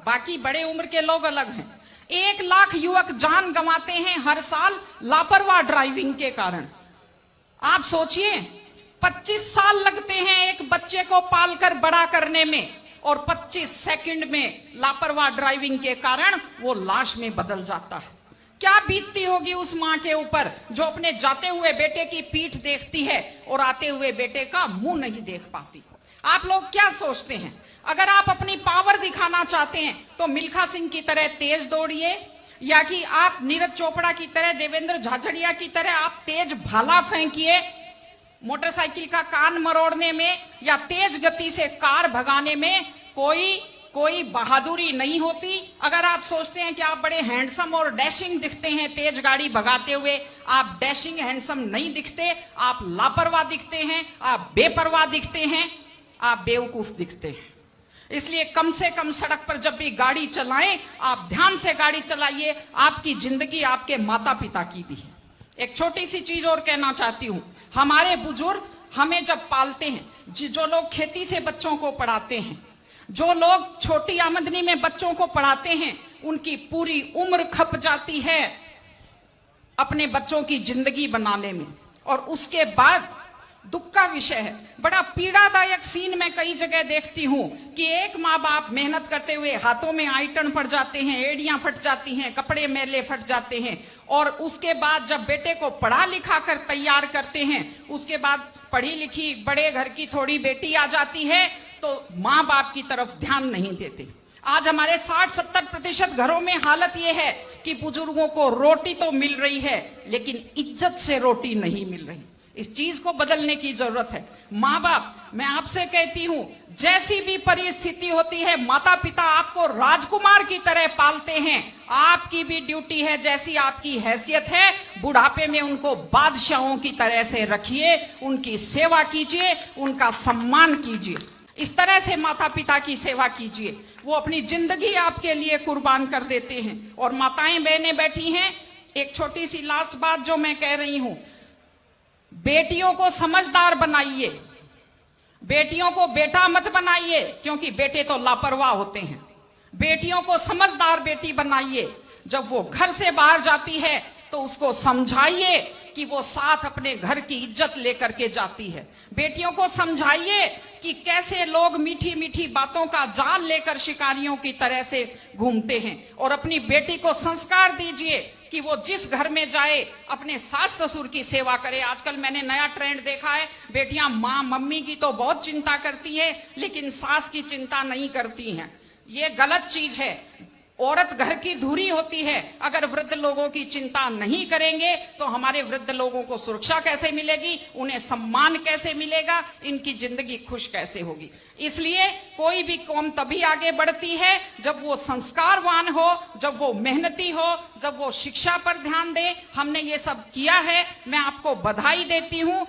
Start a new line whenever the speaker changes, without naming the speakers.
बाकी बड़े उम्र के लोग अलग हैं। 1 लाख युवक जान गंवाते हैं हर साल लापरवाह ड्राइविंग के कारण। आप सोचिए, 25 साल लगते हैं एक बच्चे को पालकर बड़ा करने में, और 25 सेकंड में लापरवाह ड्राइविंग के कारण वो लाश में बदल जाता है। क्या बीतती होगी उस मां के ऊपर जो अपने जाते हुए बेटे की पीठ देखती है और आते हुए बेटे का मुंह नहीं देख पाती। आप लोग क्या सोचते हैं, अगर आप अपनी पावर दिखाना चाहते हैं तो मिल्खा सिंह की तरह तेज दौड़िए, या कि आप नीरज चोपड़ा की तरह, देवेंद्र झाझड़िया की तरह आप तेज भाला फेंकिए मोटरसाइकिल का कान मरोड़ने में, या तेज गति से कार भगाने में कोई बहादुरी नहीं होती। अगर आप सोचते हैं कि आप बड़े हैंडसम और डैशिंग दिखते हैं तेज गाड़ी भगाते हुए, आप डैशिंग हैंडसम नहीं दिखते, आप लापरवाह दिखते हैं, आप बेपरवाह दिखते हैं, आप बेवकूफ दिखते हैं। इसलिए कम से कम सड़क पर जब भी गाड़ी चलाएं, आप ध्यान से गाड़ी चलाइए। आपकी जिंदगी आपके माता पिता की भी है। एक छोटी सी चीज और कहना चाहती हूं, हमारे बुजुर्ग हमें जब पालते हैं, जो लोग खेती से बच्चों को पढ़ाते हैं, जो लोग छोटी आमदनी में बच्चों को पढ़ाते हैं, उनकी पूरी उम्र खप जाती है अपने बच्चों की जिंदगी बनाने में। और उसके बाद दुख का विषय है, बड़ा पीड़ादायक सीन मैं कई जगह देखती हूं कि एक माँ बाप मेहनत करते हुए हाथों में आइटन पड़ जाते हैं, एड़ियां फट जाती हैं, कपड़े मैले फट जाते हैं, और उसके बाद जब बेटे को पढ़ा लिखा कर तैयार करते हैं, उसके बाद पढ़ी लिखी बड़े घर की थोड़ी बेटी आ जाती है तो माँ बाप की तरफ ध्यान नहीं देते। आज हमारे 60-70% घरों में हालत यह है कि बुजुर्गों को रोटी तो मिल रही है लेकिन इज्जत से रोटी नहीं मिल रही। इस चीज को बदलने की जरूरत है। माँ बाप, मैं आपसे कहती हूं, जैसी भी परिस्थिति होती है, माता पिता आपको राजकुमार की तरह पालते हैं। आपकी भी ड्यूटी है, जैसी आपकी हैसियत है, बुढ़ापे में उनको बादशाहों की तरह से रखिए, उनकी सेवा कीजिए, उनका सम्मान कीजिए। इस तरह से माता पिता की सेवा कीजिए। वो अपनी जिंदगी आपके लिए कुर्बान कर देते हैं। और माताएं बहनें बैठी हैं, एक छोटी सी लास्ट बात जो मैं कह रही हूं, बेटियों को समझदार बनाइए, बेटियों को बेटा मत बनाइए, क्योंकि बेटे तो लापरवाह होते हैं। बेटियों को समझदार बेटी बनाइए। जब वो घर से बाहर जाती है तो उसको समझाइए कि वो साथ अपने घर की इज्जत लेकर के जाती है। बेटियों को समझाइए कि कैसे लोग मीठी मीठी बातों का जाल लेकर शिकारियों की तरह से घूमते हैं। और अपनी बेटी को संस्कार दीजिए कि वो जिस घर में जाए अपने सास ससुर की सेवा करे। आजकल मैंने नया ट्रेंड देखा है, बेटियां माँ मम्मी की तो बहुत चिंता करती हैं लेकिन सास की चिंता नहीं करती हैं। ये गलत चीज है। औरत घर की धुरी होती है। अगर वृद्ध लोगों की चिंता नहीं करेंगे तो हमारे वृद्ध लोगों को सुरक्षा कैसे मिलेगी, उन्हें सम्मान कैसे मिलेगा, इनकी जिंदगी खुश कैसे होगी। इसलिए कोई भी कौम तभी आगे बढ़ती है जब वो संस्कारवान हो, जब वो मेहनती हो, जब वो शिक्षा पर ध्यान दे। हमने ये सब किया है, मैं आपको बधाई देती हूँ।